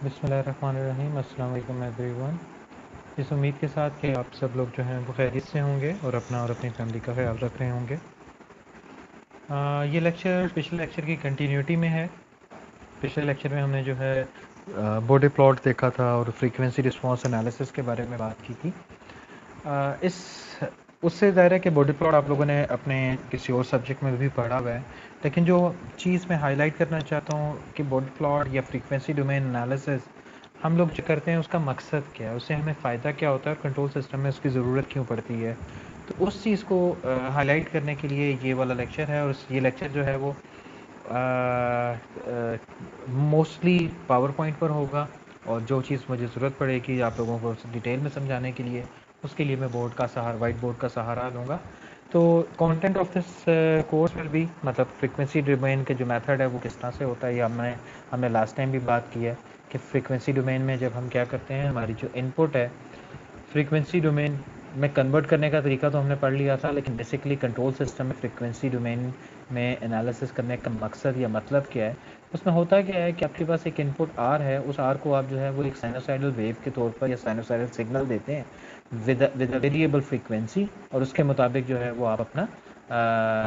बिस्मिल्लाहिर्रहमानिर्रहीम, अस्सलाम वालेकुम एवरीवन। इस उम्मीद के साथ कि आप सब लोग जो हैं वो खैरियत से होंगे और अपना और अपनी फैमिली का ख्याल रख रहे होंगे। ये लेक्चर पिछले लेक्चर की कंटिन्यूटी में है। पिछले लेक्चर में हमने जो है बॉडी प्लॉट देखा था और फ्रीक्वेंसी रिस्पांस एनालिसिस के बारे में बात की थी। इस उससे ज़ाहिर है कि बॉडी प्लॉट आप लोगों ने अपने किसी और सब्जेक्ट में भी पढ़ा हुआ है, लेकिन जो चीज़ मैं हाईलाइट करना चाहता हूँ कि बॉडी प्लॉट या फ्रीक्वेंसी डोमेन एनालिसिस हम लोग जो करते हैं उसका मकसद क्या है, उससे हमें फ़ायदा क्या होता है और कंट्रोल सिस्टम में उसकी ज़रूरत क्यों पड़ती है। तो उस चीज़ को हाईलाइट करने के लिए ये वाला लेक्चर है, और ये लेक्चर जो है वो मोस्टली पावर पॉइंट पर होगा, और जो चीज़ मुझे ज़रूरत पड़ेगी आप लोगों को डिटेल में समझाने के लिए, उसके लिए मैं बोर्ड का सहारा, वाइट बोर्ड का सहारा लूँगा। तो content of this course will be, मतलब फ्रीक्वेंसी डोमेन के जो मेथड है वो किस तरह से होता है, ये हमने लास्ट टाइम भी बात की है कि फ्रीक्वेंसी डोमेन में जब हम क्या करते हैं, हमारी जो इनपुट है फ्रीक्वेंसी डोमेन में कन्वर्ट करने का तरीका तो हमने पढ़ लिया था, लेकिन बेसिकली कंट्रोल सिस्टम में फ्रीक्वेंसी डोमेन में एनालिसिस करने का मकसद या मतलब क्या है। उसमें होता क्या है कि आपके पास एक इनपुट आर है, उस आर को आप जो है वो एक साइनोसाइडल वेव के तौर पर या साइनोसाइडल सिग्नल देते हैं विद अ वेरिएबल फ्रीक्वेंसी, और उसके मुताबिक जो है वो आप अपना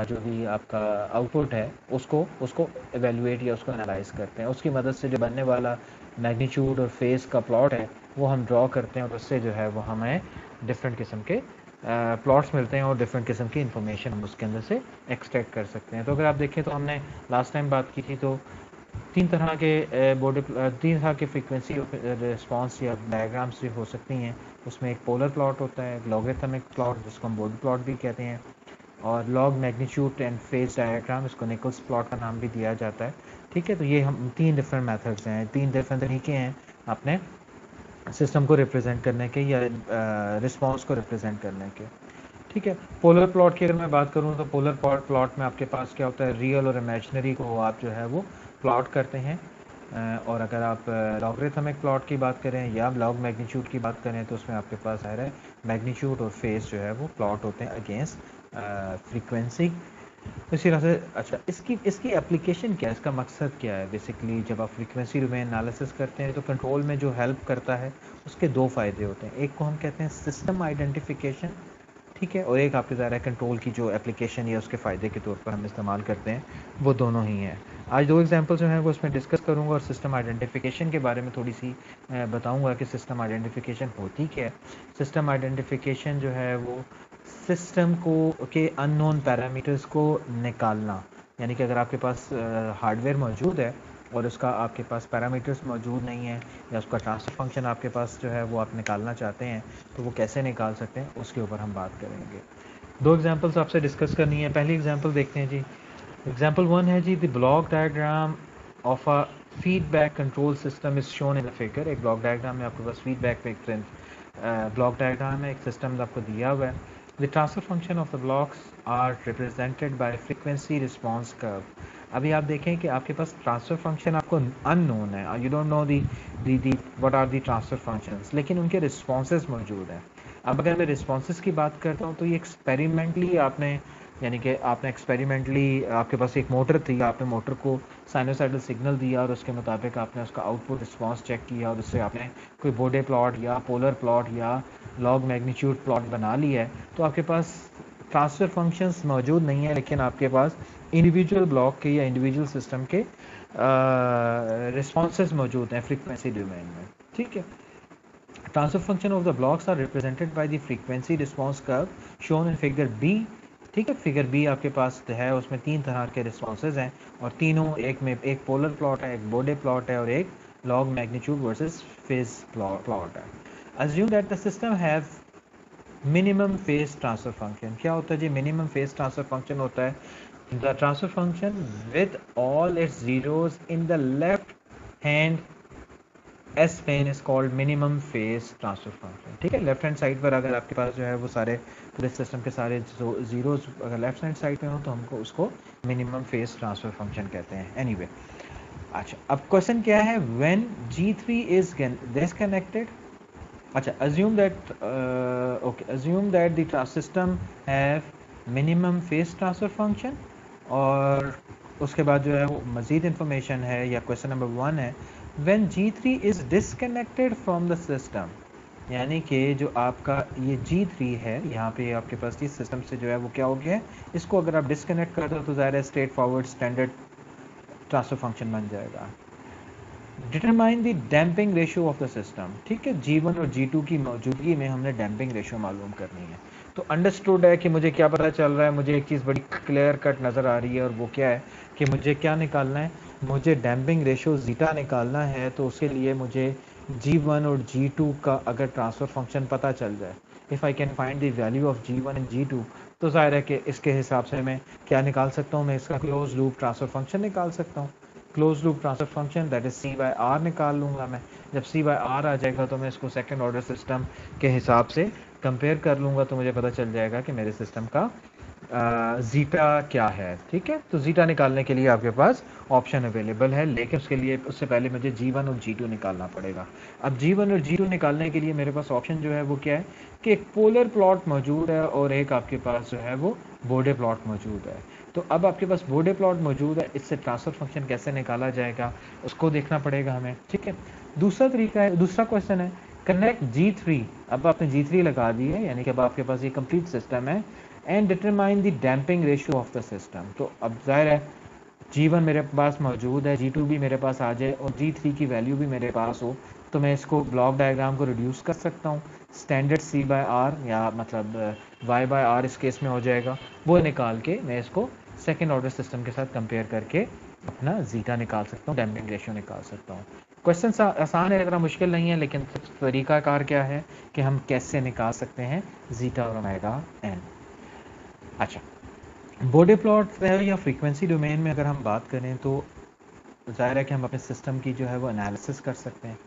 जो भी आपका आउटपुट है उसको उसको एवेलुएट या उसको एनालाइज करते हैं। उसकी मदद से जो बनने वाला मैग्नीट्यूड और फेस का प्लॉट है वो हम ड्रॉ करते हैं, और उससे जो है वो हमें डिफरेंट किस्म के प्लॉट्स मिलते हैं और डिफरेंट किस्म की इंफॉर्मेशन हम उसके अंदर से एक्सट्रैक्ट कर सकते हैं। तो अगर आप देखें तो हमने लास्ट टाइम बात की थी, तो तीन तरह के फ्रीक्वेंसी रिस्पांस या डायग्राम्स भी हो सकती हैं। उसमें एक पोलर प्लॉट होता है, एक लॉगरिथमिक प्लॉट जिसको हम बॉडी प्लॉट भी कहते हैं, और log magnitude and phase diagram, इसको निकल्स प्लॉट का नाम भी दिया जाता है। ठीक है, तो ये हम तीन डिफरेंट मेथड्स हैं, तीन डिफरेंट तरीके हैं अपने सिस्टम को रिप्रेजेंट करने के या रिस्पांस को रिप्रेजेंट करने के। ठीक है, पोलर प्लॉट की अगर मैं बात करूं तो पोलर प्लॉट में आपके पास क्या होता है, रियल और इमेजिनरी को आप जो है वो प्लॉट करते हैं। और अगर आप लॉगरिथमिक प्लॉट की बात करें या लॉग मैग्नीट्यूड की बात करें तो उसमें आपके पास आ रहा है मैग्नीट्यूड और फेस जो है वो प्लॉट होते हैं अगेंस्ट फ्रीक्वेंसी। इसी तरह से अच्छा, इसकी इसकी एप्लीकेशन क्या है, इसका मकसद क्या है। बेसिकली जब आप फ्रीक्वेंसी डोमेन एनालिसिस करते हैं तो कंट्रोल में जो हेल्प करता है उसके दो फ़ायदे होते हैं। एक को हम कहते हैं सिस्टम आइडेंटिफिकेशन, ठीक है, और एक आपके ज़रा कंट्रोल की जो एप्लीकेशन या उसके फ़ायदे के तौर पर हम इस्तेमाल करते हैं, वो दोनों ही हैं। आज दो एग्जांपल जो हैं वो इसमें डिस्कस करूंगा, और सिस्टम आइडेंटिफिकेशन के बारे में थोड़ी सी बताऊंगा कि सिस्टम आइडेंटिफिकेशन होती क्या है। सिस्टम आइडेंटिफिकेशन जो है वो सिस्टम को के अननोन पैरामीटर्स को निकालना, यानी कि अगर आपके पास हार्डवेयर मौजूद है और उसका आपके पास पैरामीटर्स मौजूद नहीं है, या उसका ट्रांसफ़र फंक्शन आपके पास जो है वो आप निकालना चाहते हैं, तो वो कैसे निकाल सकते हैं उसके ऊपर हम बात करेंगे। दो एग्जांपल्स आपसे डिस्कस करनी है। पहली एग्जांपल देखते हैं जी। एग्जांपल वन है जी, the block diagram of a feedback control system is shown in a figure. एक ब्लॉक डायग्राम में आपके पास फीडबैक पे एक ब्लॉक डायग्राम है, एक सिस्टम आपको दिया हुआ है। The transfer function of the blocks are represented by frequency response curve. अभी आप देखें कि आपके पास ट्रांसफर फंक्शन आपको अननोन है, you don't know the what are the transfer functions, लेकिन उनके रिस्पॉन्सेज मौजूद हैं। अब अगर मैं रिस्पॉन्सेज की बात करता हूँ तो ये एक्सपेरिमेंटली आपने, यानी कि आपने एक्सपेरिमेंटली, आपके पास एक मोटर थी, आपने मोटर को साइनोसाइडल सिग्नल दिया और उसके मुताबिक आपने उसका आउटपुट रिस्पांस चेक किया, और उससे आपने कोई बॉडी प्लॉट या पोलर प्लॉट या लॉग मैग्नीट्यूड प्लॉट बना लिया है। तो आपके पास ट्रांसफर फंक्शंस मौजूद नहीं है, लेकिन आपके पास इंडिविजुअल ब्लॉक के या इंडिविजुअल सिस्टम के रिस्पॉन्सेज मौजूद हैं फ्रीक्वेंसी डोमेन में। ठीक है, transfer function of the blocks are represented by the frequency response curve shown in figure B. ठीक है, फिगर बी आपके पास है, उसमें तीन तरह के रिस्पॉन्सेज हैं, और तीनों, एक में एक पोलर प्लॉट है, एक बॉडी प्लॉट है, और एक log magnitude versus phase plot है। Assume that the system have minimum phase transfer function. क्या होता है जी, मिनिमम फेज ट्रांसफर फंक्शन होता है the transfer function with all its zeros in the left hand S plane is called minimum phase transfer function. ठीक है, left hand side पर अगर आपके पास जो है वो सारे पूरे सिस्टम के सारे जीरोस अगर लेफ्ट हैंड साइड पे हो तो हमको उसको मिनिमम फेज ट्रांसफर फंक्शन कहते हैं। एनीवे, अच्छा, अब क्वेश्चन क्या है, व्हेन G3 इज डिसकनेक्टेड। अच्छा, assume that the system have minimum phase transfer function, और उसके बाद जो है वो मज़ीद इंफॉर्मेशन है, या क्वेश्चन नंबर वन है, when G3 is disconnected from the system, यानी कि जो आपका ये G3 है यहाँ पे आपके पास इस सिस्टम से जो है वो क्या हो गया है, इसको अगर आप डिसकनेक्ट कर दो तो ज़ाहिर है straight forward standard transfer function बन जाएगा। Determine the damping ratio of the system, ठीक है, G1 और G2 की मौजूदगी में हमने डैम्पिंग रेशियो मालूम करनी है। तो अंडरस्टूड है कि मुझे क्या पता चल रहा है, मुझे एक चीज़ बड़ी क्लियर कट नज़र आ रही है और वो क्या है कि मुझे क्या निकालना है, मुझे डैम्पिंग रेशियो जीटा निकालना है। तो उसके लिए मुझे G1 और G2 का अगर ट्रांसफ़र फंक्शन पता चल जाए, if I can find the value of G1 and G2, तो ज़ाहिर है कि इसके हिसाब से मैं क्या निकाल सकता हूँ, मैं इसका क्लोज लूप ट्रांसफ़र फंक्शन निकाल सकता हूँ। Close loop transfer function that is C by R निकाल लूँगा मैं। जब सी बाय आर आ जाएगा तो मैं इसको सेकंड ऑर्डर सिस्टम के हिसाब से कंपेयर कर लूँगा, तो मुझे पता चल जाएगा कि मेरे सिस्टम का ज़ीटा क्या है। ठीक है, तो ज़ीटा निकालने के लिए आपके पास ऑप्शन अवेलेबल है, लेकिन उसके लिए उससे पहले मुझे G1 और G2 निकालना पड़ेगा। अब G1 और G2 निकालने के लिए मेरे पास ऑप्शन जो है वो क्या है कि एक पोलर प्लॉट मौजूद है और एक आपके पास जो है वो बोर्डे प्लॉट मौजूद है। तो अब आपके पास बोर्डे प्लॉट मौजूद है, इससे ट्रांसफर फंक्शन कैसे निकाला जाएगा उसको देखना पड़ेगा हमें। ठीक है, दूसरा तरीका है, दूसरा क्वेश्चन है कनेक्ट G3। अब आपने G3 लगा दी है, यानी कि अब आपके पास ये कंप्लीट सिस्टम है, and determine the damping ratio of the system. तो अब जाहिर है G1 मेरे पास मौजूद है, G2 भी मेरे पास आ जाए और G3 की वैल्यू भी मेरे पास हो, तो मैं इसको ब्लॉक डायग्राम को रिड्यूस कर सकता हूँ। स्टैंडर्ड C बाय आर या मतलब Y बाय आर इस केस में हो जाएगा, वो निकाल के मैं इसको सेकेंड ऑर्डर सिस्टम के साथ कंपेयर करके अपना जीटा निकाल सकता हूँ, डैम्पिंग रेशियो निकाल सकता हूँ। क्वेश्चन आसान है, इतना मुश्किल नहीं है, लेकिन तरीकाकार क्या है कि हम कैसे निकाल सकते हैं जीटा और ओमेगा एन। अच्छा, बोर्डे प्लॉट या फ्रीक्वेंसी डोमेन में अगर हम बात करें तो ज़ाहिर है कि हम अपने सिस्टम की जो है वो एनालिसिस कर सकते हैं।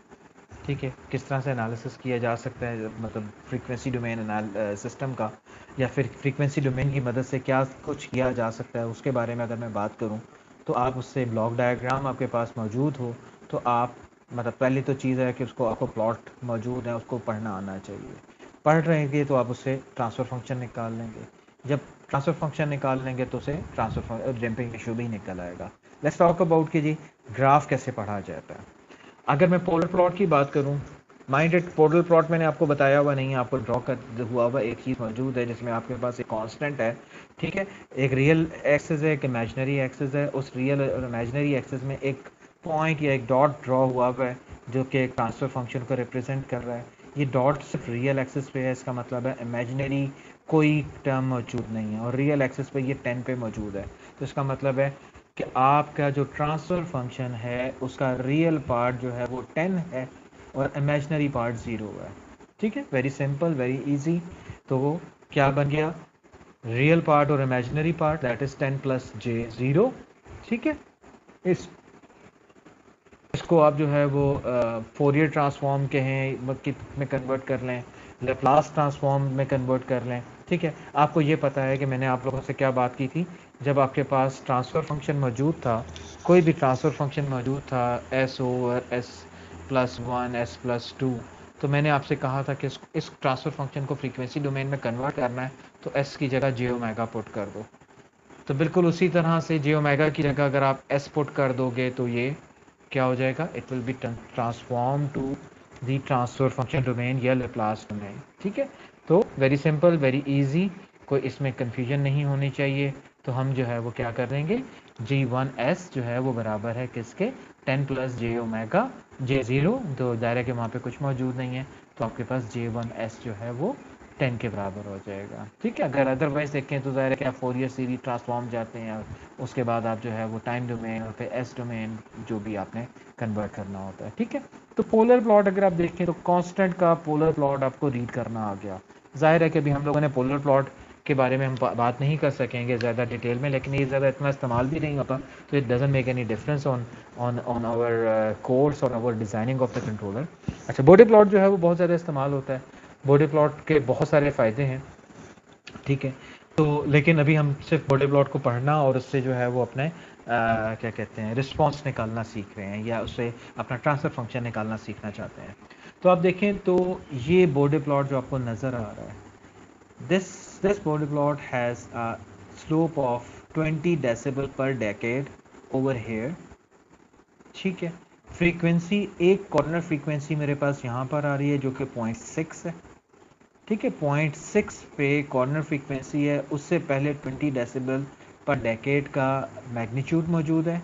ठीक है, किस तरह से एनालिसिस किया जा सकता है, मतलब फ्रीक्वेंसी डोमेन सिस्टम का, या फिर फ्रीक्वेंसी डोमेन की मदद से क्या कुछ किया जा सकता है उसके बारे में अगर मैं बात करूं, तो आप उससे ब्लॉक डायग्राम आपके पास मौजूद हो तो आप मतलब पहली तो चीज़ है कि उसको आपको प्लॉट मौजूद है उसको पढ़ना आना चाहिए। पढ़ रहेंगे तो आप उससे ट्रांसफ़र फंक्शन निकाल लेंगे, जब ट्रांसफ़र फंक्शन निकाल लेंगे तो उसे ट्रांसफ़र डैम्पिंग रेशियो भी निकल आएगा। लेट्स टॉक अबाउट कि जी ग्राफ कैसे पढ़ा जाता है। अगर मैं पोलर प्लॉट की बात करूं, माइंडेड पोलर प्लॉट मैंने आपको बताया हुआ नहीं है, आपको ड्रॉ कर हुआ हुआ एक चीज़ मौजूद है जिसमें आपके पास एक कांस्टेंट है। ठीक है, एक रियल एक्सिस है, एक इमेजिनरी एक्सिस है, उस रियल और इमेजिनरी एक्सिस में एक पॉइंट या एक डॉट ड्रॉ हुआ हुआ है जो कि एक ट्रांसफर फंक्शन को रिप्रेजेंट कर रहा है। ये डॉट सिर्फ रियल एक्सिस पे है, इसका मतलब है इमेजिनरी कोई टर्म मौजूद नहीं है, और रियल एक्सिस पे ये 10 पे मौजूद है। तो इसका मतलब है कि आपका जो ट्रांसफ़र फंक्शन है उसका रियल पार्ट जो है वो 10 है और इमेजिनरी पार्ट 0 है। ठीक है, वेरी सिंपल, वेरी इजी। तो वो क्या बन गया, रियल पार्ट और imaginary part that is 10 plus J 0। ठीक है, इसको आप जो है वो फोरियर ट्रांसफॉर्म कहें में कन्वर्ट कर लें, लैप्लास ट्रांसफॉर्म में कन्वर्ट कर लें। ठीक है, आपको ये पता है कि मैंने आप लोगों से क्या बात की थी, जब आपके पास ट्रांसफ़र फंक्शन मौजूद था, कोई भी ट्रांसफ़र फंक्शन मौजूद था S over S plus one S plus two, तो मैंने आपसे कहा था कि इस ट्रांसफ़र फंक्शन को फ्रीक्वेंसी डोमेन में कन्वर्ट करना है तो एस की जगह जे ओमेगा पुट कर दो। तो बिल्कुल उसी तरह से जे ओमेगा की जगह अगर आप एस पुट कर दोगे तो ये क्या हो जाएगा, it will be transform to the transfer function domain या लैप्लास डोमेन। ठीक है, तो वेरी सिंपल, वेरी इजी, कोई इसमें कंफ्यूजन नहीं होनी चाहिए। तो हम जो है वो क्या कर देंगे, G1S जो है वो बराबर है किसके, 10 प्लस जे ओमेगा जे 0, तो दायरे के वहाँ पे कुछ मौजूद नहीं है, तो आपके पास J1S जो है वो 10 के बराबर हो जाएगा। ठीक है, अगर अदरवाइज देखें तो ज़ाहिर है कि आप फोरियर सीरीज ट्रांसफॉर्म जाते हैं, उसके बाद आप जो है वो टाइम डोमेन और फिर एस डोमेन जो भी आपने कन्वर्ट करना होता है। ठीक है, तो पोलर प्लॉट अगर आप देखें तो कांस्टेंट का पोलर प्लॉट आपको रीड करना आ गया। जाहिर है कि अभी हम लोगों ने पोलर प्लॉट के बारे में हम बात नहीं कर सकेंगे ज़्यादा डिटेल में, लेकिन ये ज़्यादा इतना इस्तेमाल भी नहीं होता, तो it doesn't make any difference on on on our course और our designing of the controller. अच्छा, बॉडी प्लॉट जो है वो बहुत ज़्यादा इस्तेमाल होता है, बॉडी प्लॉट के बहुत सारे फ़ायदे हैं। ठीक है, तो लेकिन अभी हम सिर्फ बॉडी प्लॉट को पढ़ना और उससे जो है वो अपने क्या कहते हैं रिस्पॉन्स निकालना सीख रहे हैं, या उससे अपना ट्रांसफर फंक्शन निकालना सीखना चाहते हैं। तो आप देखें तो ये बॉडी प्लॉट जो आपको नज़र आ रहा है, this body plot has a slope of 20 decibel per decade over here। ठीक है, फ्रीक्वेंसी, एक कॉर्नर फ्रीक्वेंसी मेरे पास यहाँ पर आ रही है जो कि 0.6 है, ठीक है। 0.6 पे कॉर्नर फ्रीक्वेंसी है, उससे पहले 20 डेसिबल पर डेकेड का मैग्नीट्यूड मौजूद है।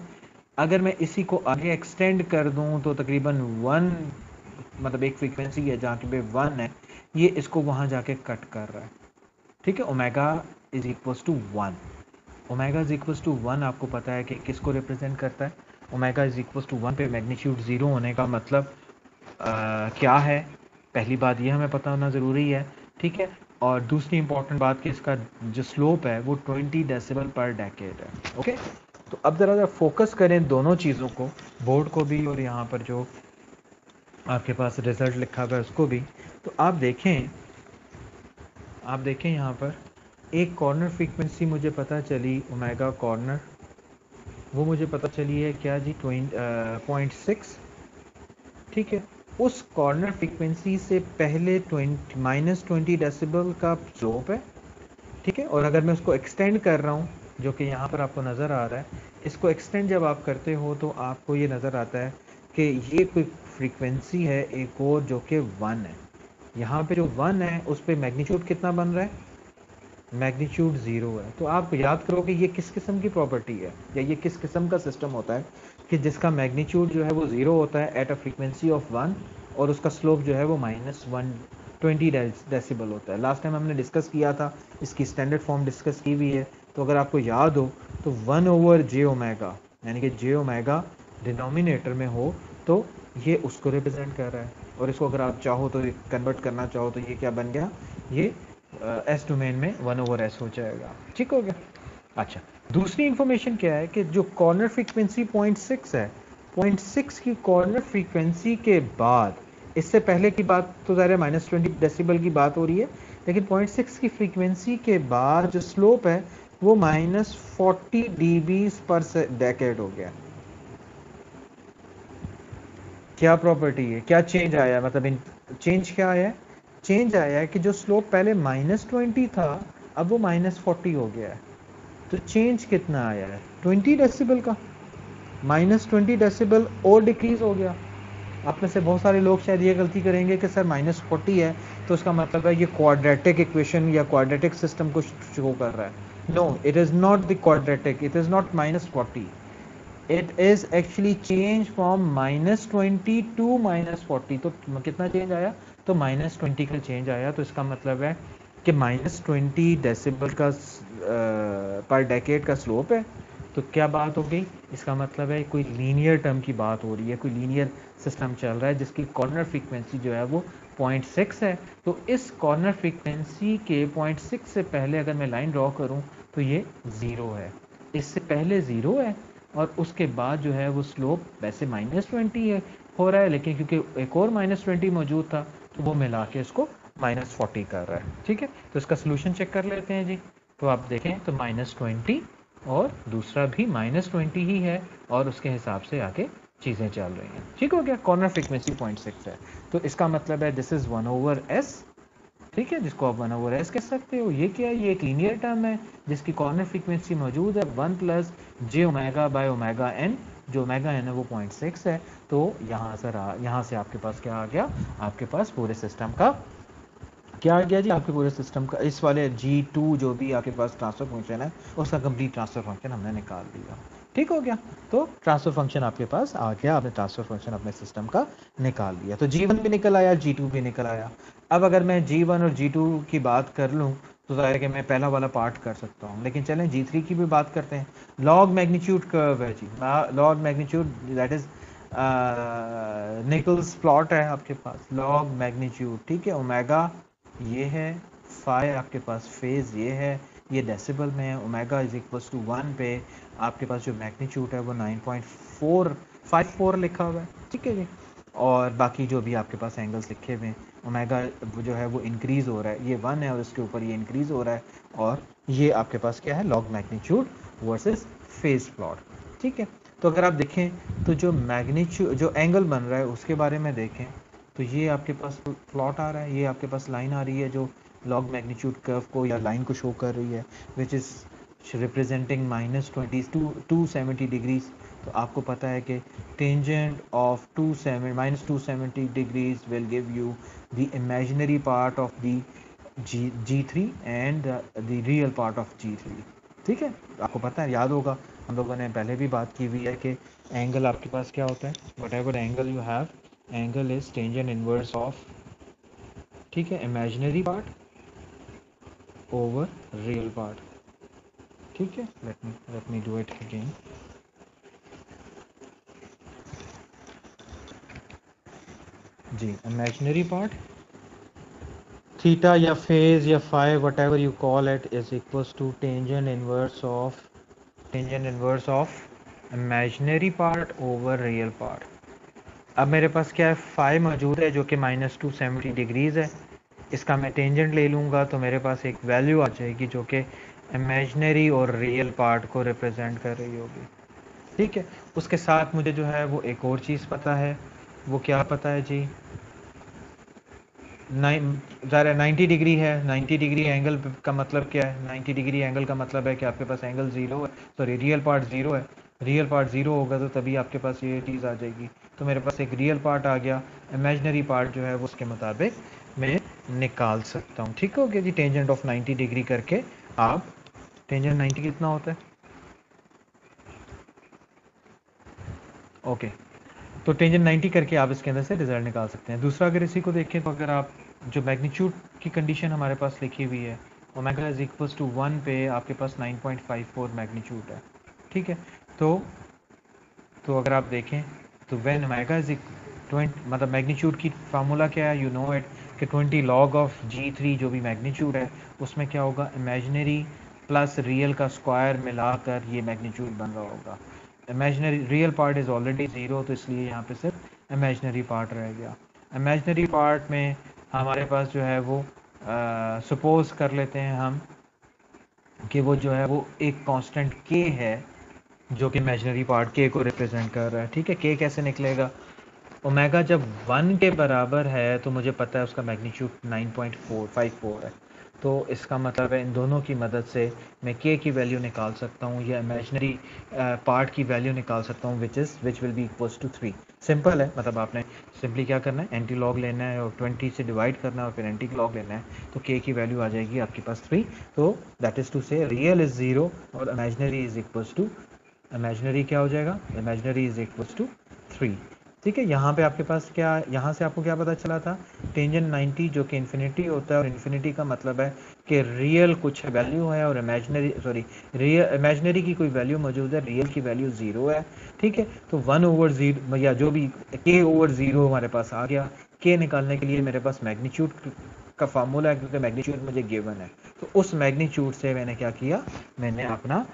अगर मैं इसी को आगे एक्सटेंड कर दूं तो तकरीबन 1, मतलब एक फ्रीक्वेंसी है जहाँ पे 1 है, ये इसको वहाँ जाके कट कर रहा है, ठीक है। Omega is equals to 1, omega is equals to 1 आपको पता है कि किसको रिप्रेजेंट करता है। ओमेगा इज इक्वल्स टू 1 पे मैग्नीट्यूड 0 होने का मतलब क्या है, पहली बात ये हमें पता होना ज़रूरी है, ठीक है। और दूसरी इंपॉर्टेंट बात कि इसका जो स्लोप है वो 20 डेसिबल पर डेकेड है, ओके। तो अब ज़रा फोकस करें दोनों चीज़ों को, बोर्ड को भी और यहाँ पर जो आपके पास रिजल्ट लिखा हुआ है उसको भी। तो आप देखें यहाँ पर एक कॉर्नर फ्रीक्वेंसी मुझे पता चली, ओमेगा कॉर्नर, वो मुझे पता चली है क्या जी, 0.6, ठीक है। उस कॉर्नर फ्रीक्वेंसी से पहले -20 डेसिबल का स्लोप है, ठीक है। और अगर मैं उसको एक्सटेंड कर रहा हूँ, जो कि यहाँ पर आपको नज़र आ रहा है, इसको एक्सटेंड जब आप करते हो तो आपको ये नज़र आता है कि ये कोई फ्रीक्वेंसी है एक और जो कि 1 है। यहाँ पे जो 1 है उस पर मैग्नीट्यूड कितना बन रहा है, मैग्नीट्यूड 0 है। तो आप याद करो कि ये किस किस्म की प्रॉपर्टी है, या ये किस किस्म का सिस्टम होता है कि जिसका मैग्नीट्यूड जो है वो 0 होता है एट अ फ्रीक्वेंसी ऑफ 1, और उसका स्लोप जो है वो -120 डेसिबल होता है। लास्ट टाइम हमने डिस्कस किया था, इसकी स्टैंडर्ड फॉर्म डिस्कस की हुई है। तो अगर आपको याद हो तो 1/j ओमेगा, यानी कि j ओमेगा डिनोमिनेटर में हो तो ये उसको रिप्रेजेंट कर रहा है। और इसको अगर आप चाहो तो कन्वर्ट करना चाहो तो ये क्या बन गया, ये एस डोमेन में 1/s हो जाएगा, ठीक हो गया। अच्छा, दूसरी इंफॉर्मेशन क्या है कि जो कॉर्नर फ्रीक्वेंसी 0.6 है, 0.6 की कॉर्नर फ्रीक्वेंसी के बाद, इससे पहले की बात तो ज़ाहिर है -20 डेसिबल की बात हो रही है, लेकिन 0.6 की फ्रीक्वेंसी के बाद जो स्लोप है वो -40 dB पर डेकेड हो गया। क्या प्रॉपर्टी है, क्या चेंज आया, मतलब चेंज क्या आया है, चेंज आया है कि जो स्लोप पहले -20 था अब वो -40 हो गया है। तो चेंज कितना आया है, 20 डेसिबल का, -20 डेसिबल और डिक्रीज हो गया। आप में से बहुत सारे लोग शायद ये गलती करेंगे कि सर -40 है तो उसका मतलब है ये क्वाड्रेटिक इक्वेशन या क्वाड्रेटिक सिस्टम को शो कर रहा है। No, it is not the quadratic, it is not -40, it is actually change from -20 to -40। तो कितना चेंज आया, तो -20 का चेंज आया। तो इसका मतलब है कि -20 डेसिबल का पर डेकेड का स्लोप है। तो क्या बात हो गई, इसका मतलब है कोई लीनियर टर्म की बात हो रही है, कोई लीनियर सिस्टम चल रहा है जिसकी कॉर्नर फ्रीक्वेंसी जो है वो 0.6 है। तो इस कॉर्नर फ्रीक्वेंसी के 0.6 से पहले अगर मैं लाइन ड्रॉ करूं तो ये 0 है, इससे पहले 0 है, और उसके बाद जो है वो स्लोप वैसे -20 है हो रहा है, लेकिन क्योंकि एक और -20 मौजूद था तो वो मिला के इसको -40 कर रहा है, ठीक है। तो इसका सोल्यूशन चेक कर लेते हैं जी। तो आप देखें तो -20 और दूसरा भी -20 ही है, और उसके हिसाब से आगे चीज़ें चल रही हैं, ठीक हो गया। कॉर्नर फ्रीक्वेंसी 0.6 है, तो इसका मतलब है दिस इज़ 1/s, ठीक है, जिसको आप 1/s कह सकते हो। ये क्या है, ये एक लीनियर टर्म है जिसकी कॉर्नर फ्रीक्वेंसी मौजूद है 1 + j omega by omega n, जो ओमेगा n है वो 0.6 है। तो यहाँ से आपके पास क्या आ गया, आपके पास पूरे सिस्टम का क्या आ गया जी, आपके पूरे सिस्टम का इस वाले G2 जो भी आपके पास ट्रांसफर फंक्शन है उसका कंप्लीट ट्रांसफर फंक्शन हमने निकाल दिया, ठीक हो गया। तो ट्रांसफर फंक्शन आपके पास आ गया, आपने ट्रांसफर फंक्शन अपने सिस्टम का निकाल दिया। तो G1 भी निकल आया, G2 भी निकल आया। अब अगर मैं G1 और G2 की बात कर लूँ तो ज़ाहिर है कि मैं पहला वाला पार्ट कर सकता हूँ, लेकिन चलें G3 की भी बात करते हैं। लॉग मैग्नीट्यूड कर्व है जी, log magnitude that is Nichols plot है आपके पास, लॉग मैग्नीट्यूड, ठीक है। ओमेगा ये है, फाई आपके पास फेज़ ये है, ये डेसिबल में है। ओमेगा इज इक्वल्स टू 1 पे आपके पास जो मैग्नीट्यूड है वो 9.454 लिखा हुआ है, ठीक है जी। और बाकी जो भी आपके पास एंगल्स लिखे हुए हैं, ओमेगा जो है वो इंक्रीज़ हो रहा है, ये 1 है और उसके ऊपर ये इंक्रीज़ हो रहा है, और ये आपके पास क्या है, log magnitude versus phase plot, ठीक है। तो अगर आप देखें तो जो मैग्नीट्यूड जो एंगल बन रहा है उसके बारे में देखें तो ये आपके पास प्लॉट आ रहा है, ये आपके पास लाइन आ रही है जो लॉग मैग्नीट्यूड कर्व को या लाइन को शो कर रही है, विच इज़ रिप्रेजेंटिंग -20 270 डिग्रीज तो आपको पता है कि tangent of -270 degrees will give you the imaginary part of the G3 and the real part of G3। ठीक है, आपको पता है, याद होगा, हम लोगों ने पहले भी बात की हुई है कि एंगल आपके पास क्या होता है, whatever angle you have, angle is tangent inverse of, ठीक है, imaginary part over real part. ठीक है, let me do it again. जी, इमेजिनरी पार्ट थीटा या फेज या phi whatever you call it is equals to tangent inverse of imaginary part over real part. अब मेरे पास क्या है, phi मौजूद है जो कि -270 डिग्रीज है। इसका मैं टेंजेंट ले लूँगा तो मेरे पास एक वैल्यू आ जाएगी जो कि इमेजिनरी और रियल पार्ट को रिप्रेजेंट कर रही होगी। ठीक है, उसके साथ मुझे जो है वो एक और चीज़ पता है, वो क्या पता है जी, ज़रा 90 डिग्री है। 90 डिग्री एंगल का मतलब क्या है, 90 डिग्री एंगल का मतलब है कि आपके पास एंगल ज़ीरो है, सॉरी रियल पार्ट ज़ीरो है। रियल पार्ट ज़ीरो होगा तो तभी आपके पास ये चीज़ आ जाएगी। तो मेरे पास एक रियल पार्ट आ गया, इमेजिनरी पार्ट जो है वो उसके मुताबिक मैं निकाल सकता हूँ। ठीक हो गया जी, टेंजेंट ऑफ 90 डिग्री करके आप, टेंजेंट 90 कितना होता है, ओके, तो टेंजेंट 90 करके आप इसके अंदर से रिजल्ट निकाल सकते हैं। दूसरा अगर इसी को देखें तो अगर आप जो मैग्नीट्यूड की कंडीशन हमारे पास लिखी हुई है, ओमेगा इज इक्वल्स टू 1 पे आपके पास 9.54 मैग्नीट्यूड है। ठीक है, तो अगर आप देखें तो व्हेन ओमेगा इज 20, मतलब मैग्नीट्यूड की फार्मूला क्या है, यू नो इट, कि 20 लॉग ऑफ G3 जो भी मैग्नीट्यूड है उसमें क्या होगा, इमेजिनरी प्लस रियल का स्क्वायर मिलाकर ये मैग्नीट्यूड बन रहा होगा। Imaginary, real part is already zero, तो इसलिए यहाँ पे सिर्फ इमेजिनरी पार्ट रह गया। इमेजिनरी पार्ट में हमारे पास जो है वो सपोज कर लेते हैं हम कि वो जो है वो एक कांस्टेंट k है जो कि इमेजिनरी पार्ट k को रिप्रेजेंट कर रहा है। ठीक है, k कैसे निकलेगा, ओमेगा जब 1 के बराबर है तो मुझे पता है उसका मैग्नीट्यूड 9.454 है, तो इसका मतलब है इन दोनों की मदद से मैं k की वैल्यू निकाल सकता हूँ या इमेजिनरी पार्ट की वैल्यू निकाल सकता हूँ which will be equals to 3। Simple है, मतलब आपने सिंपली क्या करना है, एंटी लॉग लेना है और 20 से डिवाइड करना है और फिर एंटी लॉग लेना है, तो k की वैल्यू आ जाएगी आपके पास 3। तो that is to say real is 0 और imaginary is equals to, imaginary क्या हो जाएगा, इमेजिनरी इज़ इक्वल्स टू 3। ठीक है, यहाँ पे आपके पास क्या, यहाँ से आपको क्या पता चला था, टेंजेंट 90 जो कि इन्फिनिटी होता है, और इन्फिनिटी का मतलब है कि रियल कुछ वैल्यू है और इमेजिनरी, सॉरी, रियल इमेजिनरी की कोई वैल्यू मौजूद है, रियल की वैल्यू 0 है। ठीक है, तो 1/0 या जो भी k/0 हमारे पास आ गया। k निकालने के लिए मेरे पास मैग्नीट्यूड का फार्मूला है क्योंकि मैग्नीट्यूड मुझे गिवन है, तो उस मैग्नीट्यूड से मैंने क्या किया, मैंने अपना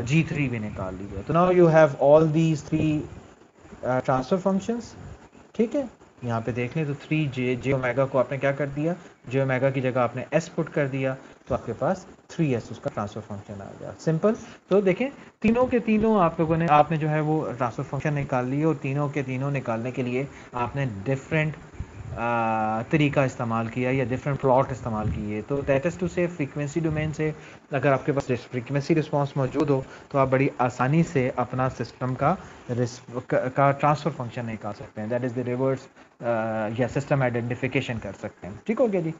G3 भी निकाल लिया। तो now you have all these 3 transfer functions. ठीक है, यहाँ पे देख लें तो 3j ओमेगा को आपने क्या कर दिया, j ओमेगा की जगह आपने s पुट कर दिया, तो आपके पास 3s उसका ट्रांसफर फंक्शन आ गया। सिंपल। तो देखें, तीनों के तीनों आप लोगों ने, आपने जो है वो ट्रांसफर फंक्शन निकाल लिए, और तीनों के तीनों निकालने के लिए आपने डिफरेंट तरीका इस्तेमाल किया या डिफरेंट प्लॉट इस्तेमाल किए। तो दैट इज़ टू से फ्रीक्वेंसी डोमेन से अगर आपके पास फ्रीक्वेंसी रिस्पांस मौजूद हो तो आप बड़ी आसानी से अपना सिस्टम का ट्रांसफ़र फंक्शन निकाल सकते हैं, दैट इज़ द रिवर्स या सिस्टम आइडेंटिफिकेशन कर सकते हैं। ठीक हो गया जी।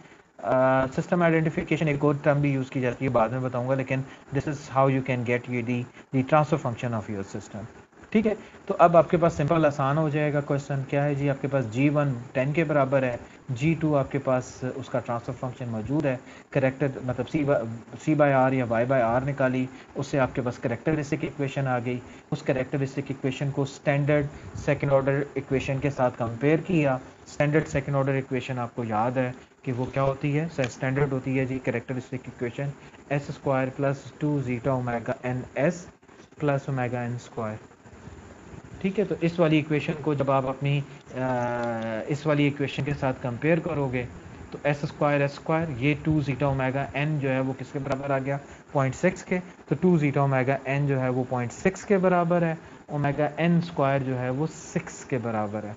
सिस्टम आइडेंटिफिकेशन एक और टर्म भी यूज़ की जाती है, बाद में बताऊंगा, लेकिन this is how you can get ये the transfer function of your system. ठीक है, तो अब आपके पास सिंपल आसान हो जाएगा। क्वेश्चन क्या है जी, आपके पास G1 10 के बराबर है, G2 आपके पास उसका ट्रांसफर फंक्शन मौजूद है, करेक्टर मतलब C/R या Y/R निकाली, उससे आपके पास करेक्टरिस्टिक इक्वेशन आ गई। उस करेक्टरिस्टिक इक्वेशन को स्टैंडर्ड सेकेंड ऑर्डर इक्वेशन के साथ कंपेयर किया। स्टैंडर्ड सेकेंड ऑर्डर इक्वेशन आपको याद है कि वो क्या होती है, स्टैंडर्ड होती है जी characteristic equation s² + 2 zeta omega ns + omega n square. ठीक है, तो इस वाली इक्वेशन को जब आप अपनी इस वाली इक्वेशन के साथ कंपेयर करोगे तो s² ये 2 zeta ओमेगा n जो है वो किसके बराबर आ गया, 0.6 के। तो 2 zeta ओमेगा n जो है वो 0.6 के बराबर है, ओमेगा n स्क्वायर जो है वो 6 के बराबर है।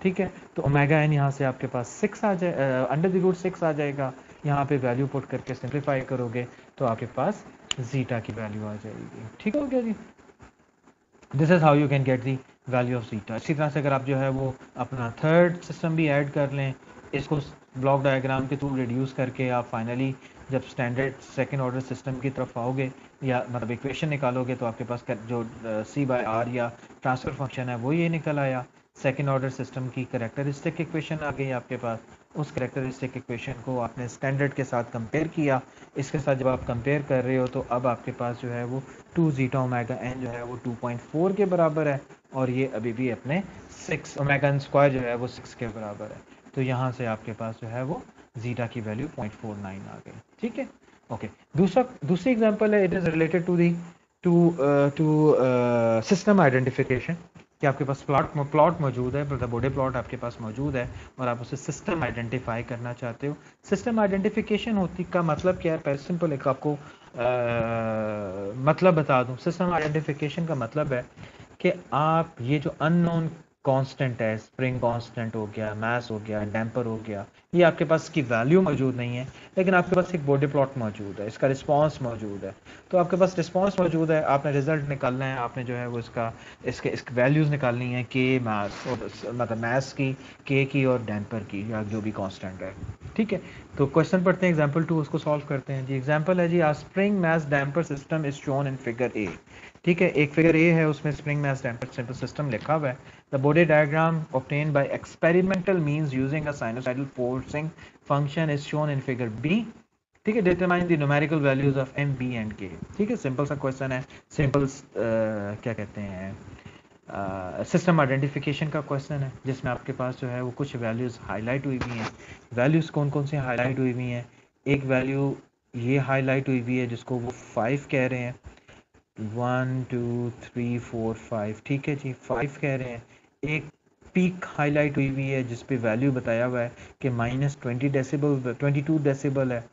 ठीक है, तो ओमेगा n यहाँ से आपके पास 6 आ जाए, √6 आ जाएगा। यहाँ पे वैल्यू पुट करके सिंप्लीफाई करोगे तो आपके पास जीटा की वैल्यू आ जाएगी। ठीक हो गया जी। This is how you can get the value of zeta. इसी तरह से अगर आप जो है वो अपना थर्ड सिस्टम भी ऐड कर लें, इसको ब्लॉक डायग्राम के थ्रू रिड्यूस करके आप फाइनली जब स्टैंडर्ड सेकंड ऑर्डर सिस्टम की तरफ आओगे या मतलब इक्वेशन निकालोगे तो आपके पास जो सी बाय आर या ट्रांसफ़र फंक्शन है वो ये निकल आया। सेकंड ऑर्डर सिस्टम की करेक्टरिस्टिक इक्वेशन आ गई आपके पास। उस करेक्टरिस्टिक इक्वेशन को आपने स्टैंडर्ड के साथ कंपेयर किया। इसके साथ जब आप कंपेयर कर रहे हो तो अब आपके पास जो है वो 2 जीटा ओमेगा एन जो है वो 2.4 के बराबर है और ये अभी भी अपने 6 ओमेगा एन स्क्वायर जो है वो 6 के बराबर है। तो यहाँ से आपके पास जो है वो जीटा की वैल्यू 0.49 आ गई। ठीक है, ओके। दूसरी एग्जांपल है, it is related to the to system identification कि आपके पास प्लॉट मौजूद है, मतलब बॉडी प्लॉट आपके पास मौजूद है और आप उसे सिस्टम आइडेंटिफाई करना चाहते हो। सिस्टम आइडेंटिफिकेशन होती का मतलब क्या है, पहले सिंपल एक आपको मतलब बता दूं। सिस्टम आइडेंटिफिकेशन का मतलब है कि आप ये जो अननोन कांस्टेंट है, स्प्रिंग कांस्टेंट हो गया, मास हो गया, डैम्पर हो गया, ये आपके पास इसकी वैल्यू मौजूद नहीं है, लेकिन आपके पास एक बॉडी प्लॉट मौजूद है, इसका रिस्पांस मौजूद है। तो आपके पास रिस्पांस मौजूद है, आपने रिजल्ट निकालना है, आपने जो है वो इसके वैल्यूज़ निकालनी है, के मास और मतलब मास की, के की और डैम्पर की या जो भी कांस्टेंट है। ठीक है, तो क्वेश्चन पढ़ते हैं एग्जांपल 2, उसको सॉल्व करते हैं जी। एग्जांपल है जी, a spring mass damper system is shown in figure A. ठीक है, एक फिगर ए है, उसमें स्प्रिंग मास डैम्पर सिस्टम लिखा हुआ है। The Bode diagram obtained by experimental means using a sinusoidal forcing function is shown in figure B. ठीक है, determine the numerical values of M, B and K. ठीक है, simple सा question है, simple क्या कहते हैं सिस्टम आइडेंटिफिकेशन का क्वेश्चन है, जिसमें आपके पास जो है वो कुछ वैल्यूज़ हाईलाइट हुई हुई हैं। वैल्यूज़ कौन कौन सी हाईलाइट हुई हुई हैं? एक वैल्यू ये हाईलाइट हुई हुई है जिसको वो 5 कह रहे हैं, 1 2 3 4 5। ठीक है जी, 5 कह रहे हैं। एक पीक हाईलाइट हुई हुई है जिस पे वैल्यू बताया हुआ है कि -20 डेसिबल, 22 डेसिबल है।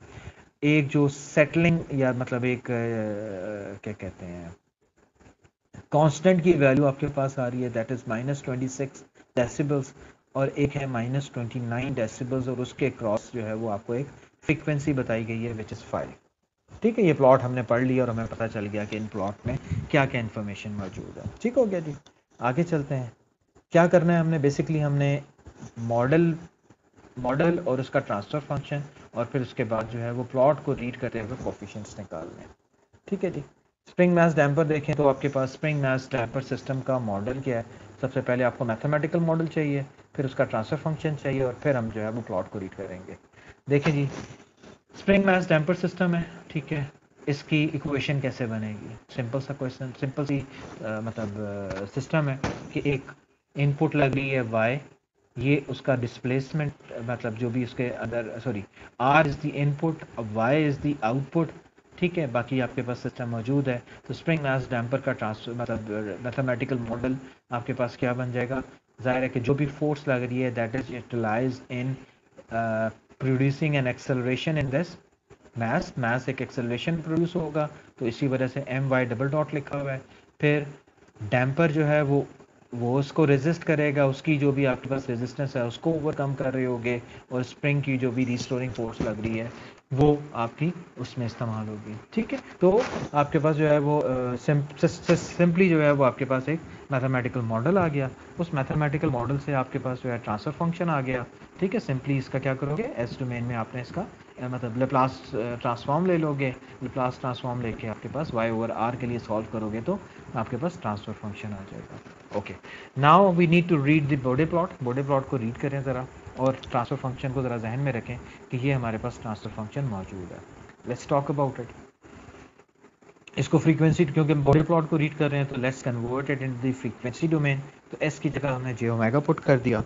एक जो सेटलिंग या मतलब एक क्या कहते हैं कांस्टेंट की वैल्यू आपके पास आ रही है, दैट इज -26 डेसिबल्स, और एक है -29 डेसिबल्स, और उसके क्रॉस जो है वो आपको एक फ्रीक्वेंसी बताई गई है विच इज़ 5। ठीक है, ये प्लॉट हमने पढ़ लिया और हमें पता चल गया कि इन प्लॉट में क्या क्या इन्फॉर्मेशन मौजूद है। ठीक हो गया जी, आगे चलते हैं। क्या करना है हमने, बेसिकली हमने मॉडल और उसका ट्रांसफर फंक्शन और फिर उसके बाद जो है वो प्लॉट को रीड करते हुए कोफिशिएंट्स निकालने हैं। ठीक है जी, स्प्रिंग मास डैम्पर देखें तो आपके पास स्प्रिंग मास डैम्पर सिस्टम का मॉडल क्या है। सबसे पहले आपको मैथमेटिकल मॉडल चाहिए, फिर उसका ट्रांसफर फंक्शन चाहिए और फिर हम जो है वो प्लॉट को रीड करेंगे। देखें जी, स्प्रिंग मास डैम्पर सिस्टम है, ठीक है, इसकी इक्वेशन कैसे बनेगी। सिंपल सा क्वेश्चन, सिंपल सी मतलब सिस्टम है कि एक इनपुट लग रही है y, ये उसका डिस्प्लेसमेंट मतलब जो भी उसके अंदर, sorry, r is the input, y is the output. ठीक है, बाकी आपके पास सिस्टम मौजूद है। तो स्प्रिंग मास डैम्पर का ट्रांसफर मतलब मैथमेटिकल मॉडल आपके पास क्या बन जाएगा। जाहिर है कि जो भी फोर्स लग रही है that is utilise in producing an acceleration in this mass एक एक्सेलरेशन प्रोड्यूस होगा, तो इसी वजह से my डबल डॉट लिखा हुआ है। फिर डैम्पर जो है वो उसको रेजिस्ट करेगा, उसकी जो भी आपके पास रेजिस्टेंस है उसको ओवरकम कर रहे होगे, और स्प्रिंग की जो भी रिस्टोरिंग फोर्स लग रही है वो आपकी उसमें इस्तेमाल होगी। ठीक है, तो आपके पास जो है वो सिंपली जो है वो आपके पास एक मैथमेटिकल मॉडल आ गया। उस मैथमेटिकल मॉडल से आपके पास जो है ट्रांसफर फंक्शन आ गया। ठीक है, सिंपली इसका क्या करोगे, एस डोमेन में आपने इसका मतलब लेप्लास ट्रांसफॉर्म ले लोगे। लेप्लास ट्रांसफॉर्म लेके आपके पास y ओवर r के लिए सॉल्व करोगे तो आपके पास ट्रांसफर फंक्शन आ जाएगा। Okay, now we need to read the Bode plot. Bode plot को रीड करें ज़रा और ट्रांसफर फंक्शन को ज़रा जहन में रखें कि ये हमारे पास ट्रांसफर फंक्शन मौजूद है। Let's talk about it. इसको फ्रीक्वेंसी, क्योंकि हम बॉडी प्लॉट को रीड कर रहे हैं तो let's convert it into the frequency domain. तो एस की जगह हमने जे ओमेगा पुट कर दिया।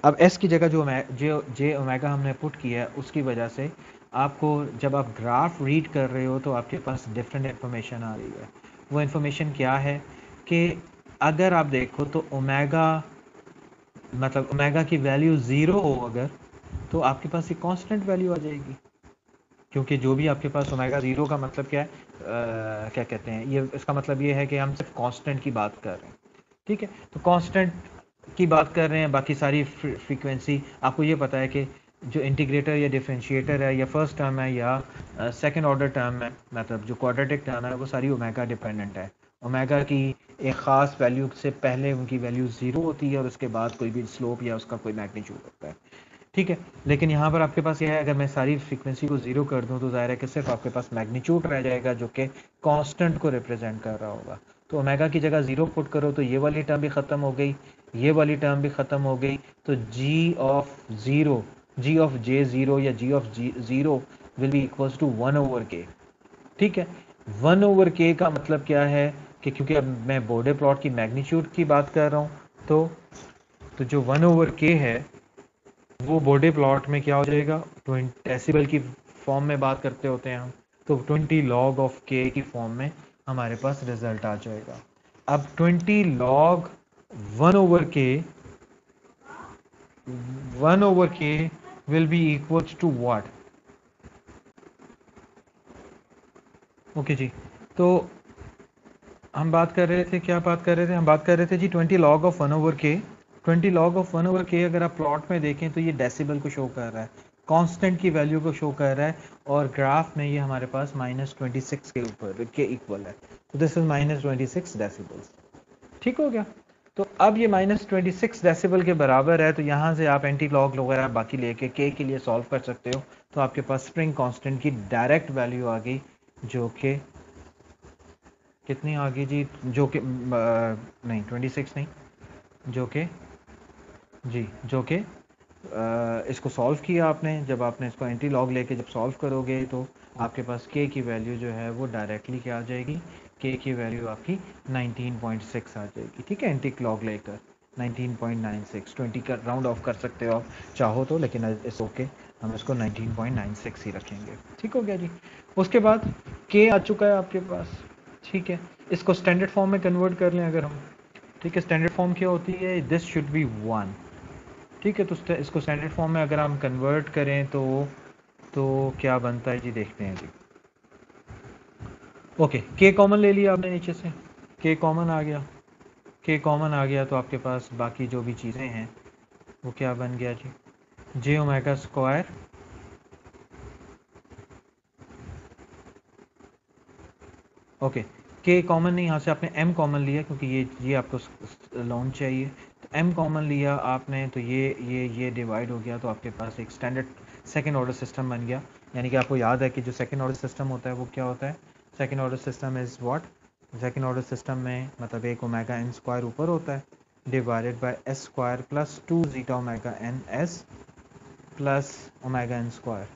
अब एस की जगह जो जे ओमेगा हमने पुट किया है उसकी वजह से आपको जब आप ग्राफ रीड कर रहे हो तो आपके पास डिफरेंट इन्फॉर्मेशन आ रही है। वो इन्फॉर्मेशन क्या है कि अगर आप देखो तो ओमेगा मतलब ओमेगा की वैल्यू 0 हो अगर, तो आपके पास एक कांस्टेंट वैल्यू आ जाएगी, क्योंकि जो भी आपके पास ओमेगा 0 का मतलब क्या है, क्या कहते हैं, ये इसका मतलब ये है कि हम सिर्फ कांस्टेंट की बात कर रहे हैं। ठीक है, तो कांस्टेंट की बात कर रहे हैं, बाकी सारी फ्रीक्वेंसी आपको ये पता है कि जो इंटीग्रेटर या डिफरेंशिएटर है या फर्स्ट टर्म है या सेकंड ऑर्डर टर्म है, मतलब जो क्वाड्रेटिक टर्म है, वो सारी ओमेगा डिपेंडेंट है। ओमेगा की एक ख़ास वैल्यू से पहले उनकी वैल्यू 0 होती है और उसके बाद कोई भी स्लोप या उसका कोई मैग्नीट्यूड होता है, ठीक है। लेकिन यहाँ पर आपके पास यह है, अगर मैं सारी फ्रीक्वेंसी को 0 कर दूँ तो ज़ाहिर है कि सिर्फ आपके पास मैग्नीट्यूड रह जाएगा जो कि कांस्टेंट को रिप्रेजेंट कर रहा होगा। तो ओमेगा की जगह 0 पुट करो तो ये वाली टर्म भी ख़त्म हो गई, ये वाली टर्म भी ख़त्म हो गई। तो जी ऑफ J0 या G of G0 will be equals to 1/k, ठीक है। 1/k का मतलब क्या है कि क्योंकि अब मैं बॉर्डर प्लॉट की मैग्नीट्यूड की बात कर रहा हूँ, तो जो 1/k है वो बॉर्डर प्लॉट में क्या हो जाएगा, 20 डेसिबल की फॉर्म में बात करते होते हैं हम, तो 20 log ऑफ k की फॉर्म में हमारे पास रिजल्ट आ जाएगा। अब 20 log 1/k will be equals to what? Okay जी, तो हम बात कर रहे थे, क्या बात कर रहे थे, हम बात कर रहे थे जी 20 log of 1/k। 20 log of 1/k अगर आप प्लॉट में देखें तो ये डेसिबल को शो कर रहा है, कांस्टेंट की वैल्यू को शो कर रहा है, और ग्राफ में ये हमारे पास -26 के ऊपर के इक्वल है। तो दिस इज -26 डेसिबल्स, ठीक हो गया। तो अब ये -26 डेसिबल के बराबर है, तो यहाँ से आप एंटी लॉग वगैरह बाकी लेके के लिए सॉल्व कर सकते हो। तो आपके पास स्प्रिंग कांस्टेंट की डायरेक्ट वैल्यू आ गई, जो कि कितनी आ गई जी, जो कि नहीं 26 नहीं, जो कि जी, जो कि इसको सॉल्व किया आपने, जब आपने इसको एंटी लॉग लेके जब सॉल्व करोगे तो आपके पास के की वैल्यू जो है वो डायरेक्टली क्या आ जाएगी, के की वैल्यू आपकी 19.6 आ जाएगी, ठीक है। एंटी लॉग लेकर 19.96, 20 का राउंड ऑफ कर सकते हो आप चाहो तो, लेकिन इस ओके हम इसको 19.96 ही रखेंगे, ठीक हो गया जी। उसके बाद के आ चुका है आपके पास, ठीक है। इसको स्टैंडर्ड फॉर्म में कन्वर्ट कर लें अगर हम, ठीक है। स्टैंडर्ड फॉर्म क्या होती है, दिस शुड बी 1, ठीक है। तो इसको स्टैंडर्ड फॉर्म में अगर हम कन्वर्ट करें तो क्या बनता है जी, देखते हैं जी। ओके, के कॉमन ले लिया आपने नीचे से, के कॉमन आ गया, के कॉमन आ गया, तो आपके पास बाकी जो भी चीज़ें हैं वो क्या बन गया जी, जे ओमेगा स्क्वायर ओके। के कॉमन नहीं, यहाँ से आपने एम कॉमन लिया क्योंकि ये आपको लॉन्ग चाहिए, तो एम कॉमन लिया आपने, तो ये डिवाइड हो गया, तो आपके पास एक स्टैंडर्ड सेकंड ऑर्डर सिस्टम बन गया। यानी कि आपको याद है कि जो सेकंड ऑर्डर सिस्टम होता है वो क्या होता है, second order system is what, second order system में मतलब एक ओमेगा एन स्क्वायर ऊपर होता है divided by S square plus 2 zeta omega N S plus omega N square.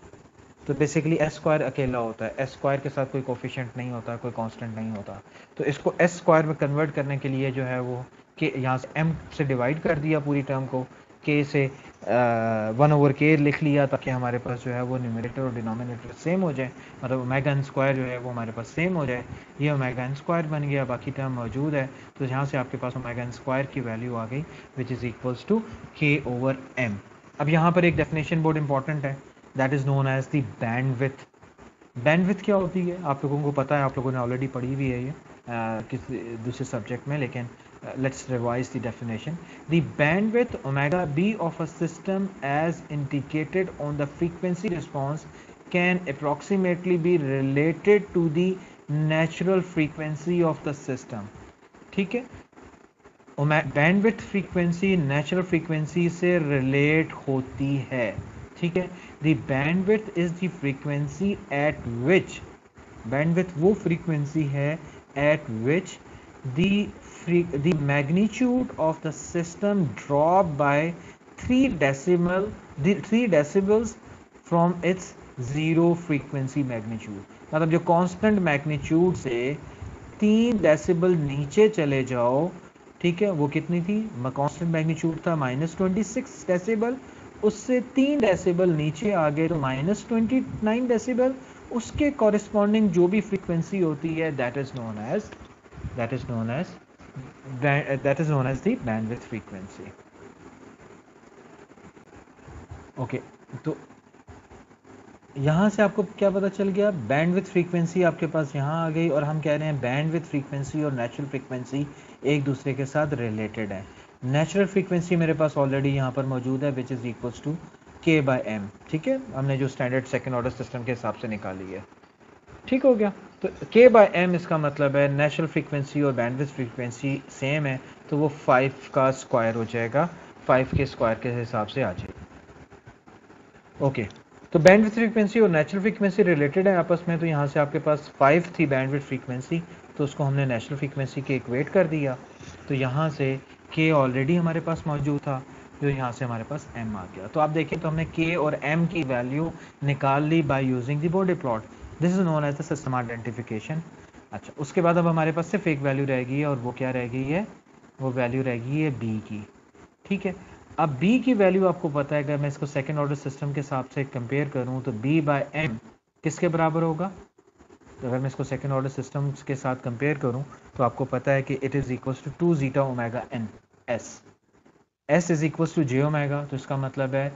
तो बेसिकली एस स्क्वायर अकेला होता है, एस स्क्वायर के साथ कोई कोफिशिएंट नहीं होता, कोई कांस्टेंट नहीं होता। तो इसको एस स्क्वायर में कन्वर्ट करने के लिए जो है वो के यहाँ से एम से डिवाइड कर दिया पूरी टर्म को, के से 1/k लिख लिया ताकि हमारे पास जो है वो न्यूमरेटर और डिनोमिनेटर सेम हो जाए, मतलब ओमेगा एन स्क्वायर जो है वो हमारे पास सेम हो जाए। ये ओमेगा एन स्क्वायर बन गया, बाकी टर्म मौजूद है, तो यहाँ से आपके पास ओमेगा एन स्क्वायर की वैल्यू आ गई which is equals to k/m। अब यहाँ पर एक डेफिनेशन बहुत इंपॉर्टेंट है, that is known as the bandwidth. Bandwidth क्या होती है आप लोगों को पता है, आप लोगों ने ऑलरेडी पढ़ी हुई है ये किसी दूसरे सब्जेक्ट में, लेकिन let's revise the definition. The bandwidth omega B of a system as indicated on the frequency response can approximately be related to the natural frequency of the system, ठीक है। बैंडविड्थ फ्रीक्वेंसी नेचुरल फ्रीक्वेंसी से relate होती है, ठीक है। The bandwidth is the frequency at which, bandwidth वो frequency है at which the magnitude of the system drop by 3 decibels from its zero frequency magnitude. मतलब जो कांस्टेंट मैग्नीट्यूड से 3 डेसिबल नीचे चले जाओ, ठीक है, वो कितनी थी, कांस्टेंट मैग्नीट्यूड था -26 डेसिबल, उससे 3 डेसिबल नीचे आ गए तो -29 डेसिबल, उसके कॉरेस्पॉन्डिंग जो भी फ्रीक्वेंसी होती है that is known as the bandwidth frequency. Okay, तो यहाँ से आपको क्या पता चल गया, बैंडविड्थ फ्रीक्वेंसी आपके पास यहाँ आ गई, और हम कह रहे हैं बैंडविड्थ फ्रीक्वेंसी और नेचुरल फ्रीक्वेंसी एक दूसरे के साथ रिलेटेड है। नेचुरल फ्रीक्वेंसी मेरे पास ऑलरेडी यहाँ पर मौजूद है which is equals to k/m, ठीक है, हमने जो स्टैंडर्ड सेकंड ऑर्डर सिस्टम के हिसाब से निकाली है, ठीक हो गया। तो k बाय m इसका मतलब है नेचुरल फ्रीक्वेंसी और बैंडविड्थ फ्रीक्वेंसी सेम है, तो वो 5 का स्क्वायर हो जाएगा, 5 के स्क्वायर के हिसाब से आ जाएगा। ओके, तो बैंडविड्थ फ्रीक्वेंसी और नेचुरल फ्रीक्वेंसी रिलेटेड है आपस में, तो यहाँ से आपके पास 5 थी बैंडविड्थ फ्रीक्वेंसी, तो उसको हमने नेचुरल फ्रीक्वेंसी के इक्वेट कर दिया, तो यहाँ से k ऑलरेडी हमारे पास मौजूद था, जो यहाँ से हमारे पास m आ गया। तो आप देखें तो हमने k और m की वैल्यू निकाल ली by using the Bode plot. This is known as the system identification. अच्छा, उसके बाद अब हमारे पास सिर्फ एक वैल्यू रहेगी, और वो क्या रहेगी है, वो वैल्यू रहेगी है b की। ठीक है, अब b की वैल्यू आपको पता है, अगर मैं इसको सेकेंड ऑर्डर सिस्टम के हिसाब से कंपेयर करूँ तो b बाय m किसके बराबर होगा। तो अगर मैं इसको सेकेंड ऑर्डर सिस्टम के साथ कंपेयर करूँ तो आपको पता है कि it is equal to 2 zeta omega n s is equal to j omega. तो इसका मतलब है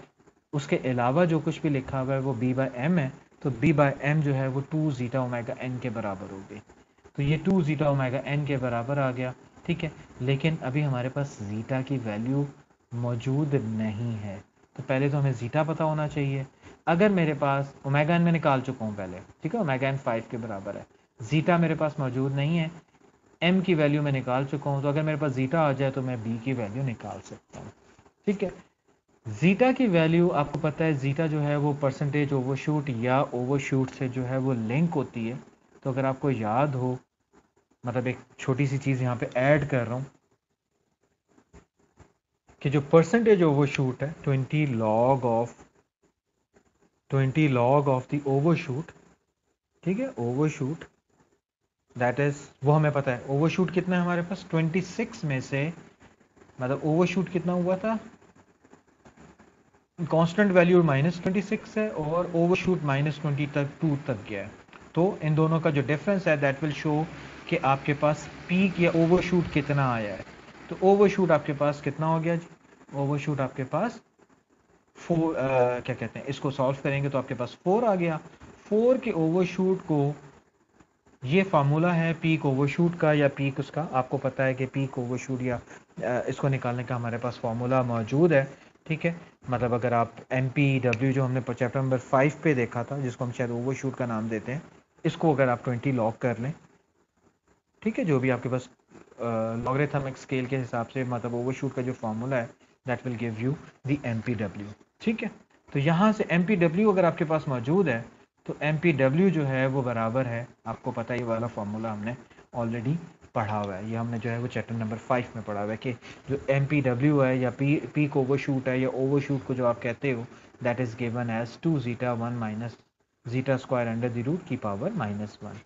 उसके अलावा जो कुछ भी लिखा हुआ है वो b बाय m है, तो b बाय m जो है वो 2 जीटा ओमेगा n के बराबर हो गई। तो ये 2 जीटा ओमेगा n के बराबर आ गया। ठीक है, लेकिन अभी हमारे पास जीटा की वैल्यू मौजूद नहीं है, तो पहले तो हमें जीटा पता होना चाहिए। अगर मेरे पास ओमेगा n में निकाल चुका हूँ पहले, ठीक है, ओमेगा n 5 के बराबर है, जीटा मेरे पास मौजूद नहीं है, m की वैल्यू मैं निकाल चुका हूँ, तो अगर मेरे पास जीटा आ जाए तो मैं b की वैल्यू निकाल सकता हूँ। ठीक है, जीटा की वैल्यू आपको पता है, जीटा जो है वो परसेंटेज ओवरशूट या ओवरशूट से जो है वो लिंक होती है। तो अगर आपको याद हो, मतलब एक छोटी सी चीज़ यहाँ पे ऐड कर रहा हूँ कि जो परसेंटेज ओवरशूट है 20 लॉग ऑफ द ओवरशूट, ठीक है, ओवरशूट दैट इज, वो हमें पता है ओवरशूट कितना है हमारे पास 26 में से, मतलब ओवरशूट कितना हुआ था, कांस्टेंट वैल्यू -26 है और ओवरशूट -20 तक 2 तक गया है। तो इन दोनों का जो डिफरेंस है दैट विल शो कि आपके पास पीक या ओवरशूट कितना आया है। तो ओवरशूट आपके पास कितना हो गया जी, ओवरशूट आपके पास 4, क्या कहते हैं, इसको सॉल्व करेंगे तो आपके पास 4 आ गया। 4 के ओवरशूट को, ये फार्मूला है पीक ओवरशूट का या पीक उसका, आपको पता है कि पीक ओवरशूट या इसको निकालने का हमारे पास फार्मूला मौजूद है। ठीक है, मतलब अगर आप MPW जो हमने चैप्टर नंबर 5 पे देखा था, जिसको हम शायद ओवरशूट का नाम देते हैं, इसको अगर आप 20 लॉग कर लें, ठीक है, जो भी आपके पास लॉगरिथमिक स्केल के हिसाब से, मतलब ओवरशूट का जो फार्मूला है that will give you the MPW। ठीक है, तो यहाँ से MPW अगर आपके पास मौजूद है तो MPW जो है वो बराबर है, आपको पता है ये वाला फार्मूला हमने ऑलरेडी पढ़ा हुआ है, ये हमने जो है वो चैप्टर नंबर 5 में पढ़ा हुआ है कि जो MPW है या पीक ओवरशूट है या ओवरशूट को जो आप कहते हो, that is given as 2 zeta 1 minus zeta square under the root की पावर -1।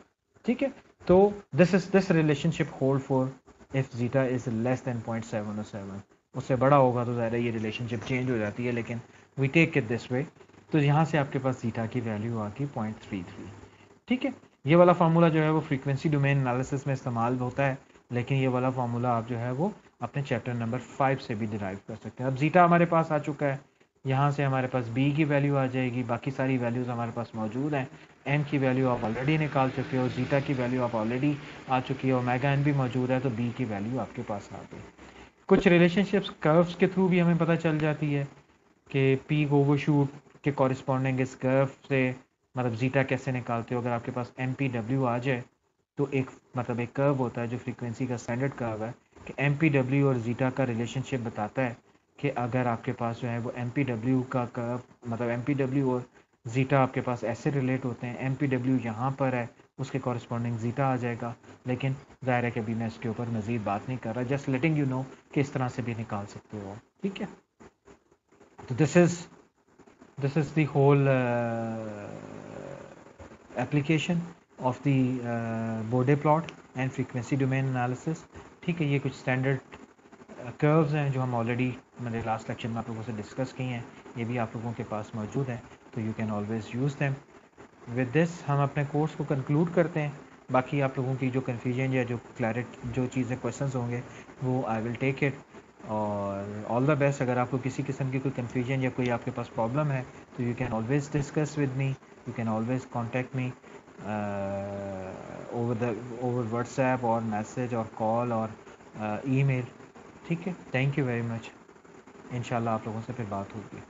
ठीक है, तो this relationship hold for if zeta is less than 0.707, उससे बड़ा होगा तो ज़्यादा ये रिलेशनशिप चेंज हो जाती है, लेकिन we take it this way. तो यहाँ से आपके पास जीटा की वैल्यू आ गई 0.33। ठीक है, ये वाला फार्मूला जो है वो फ्रीक्वेंसी डोमेन एनालिसिस में इस्तेमाल होता है, लेकिन ये वाला फार्मूला आप जो है वो अपने चैप्टर नंबर 5 से भी डिराइव कर सकते हैं। अब जीटा हमारे पास आ चुका है, यहाँ से हमारे पास बी की वैल्यू आ जाएगी, बाकी सारी वैल्यूज़ हमारे पास मौजूद हैं। एम की वैल्यू आप ऑलरेडी निकाल चुके हो, जीटा की वैल्यू आप ऑलरेडी आ चुकी है, ओमेगा एन भी मौजूद है, तो बी की वैल्यू आपके पास आ गई। कुछ रिलेशनशिप्स कर्व्स के थ्रू भी हमें पता चल जाती है कि पीक ओवरशूट के कॉरिस्पॉन्डिंग इस कर्व से, मतलब जीटा कैसे निकालते हो। अगर आपके पास MPW आ जाए तो एक, मतलब एक कर्व होता है जो फ्रीक्वेंसी का स्टैंडर्ड कर्व है कि MPW और जीटा का रिलेशनशिप बताता है कि अगर आपके पास जो है वो MPW का कर्व, मतलब MPW और जीटा आपके पास ऐसे रिलेट होते हैं, MPW यहाँ पर है, उसके कॉरिस्पॉन्डिंग जीटा आ जाएगा। लेकिन ज़ाहिर है कि अभी मैं इसके ऊपर मज़ीद बात नहीं कर रहा, जस्ट लेटिंग यू नो कि इस तरह से भी निकाल सकते हो। ठीक है, तो this is the whole application of the Bode plot and frequency domain analysis। ठीक है, ये कुछ स्टैंडर्ड कर्व्स हैं जो हम ऑलरेडी मेरे लास्ट लेक्चर में आप लोगों से डिस्कस किए हैं, ये भी आप लोगों के पास मौजूद हैं, तो you can always use them. With this हम अपने कोर्स को कंक्लूड करते हैं। बाकी आप लोगों की जो कन्फ्यूजन या जो जो चीज़ें क्वेश्चंस होंगे वो आई विल टेक इट, और ऑल द बेस्ट। अगर आपको किसी किस्म की कोई कन्फ्यूजन या कोई आपके पास प्रॉब्लम है तो you can always discuss with me, you can always contact me over WhatsApp और मैसेज और कॉल और ईमेल। ठीक है, थैंक यू वेरी मच, इंशाल्लाह आप लोगों से फिर बात होगी।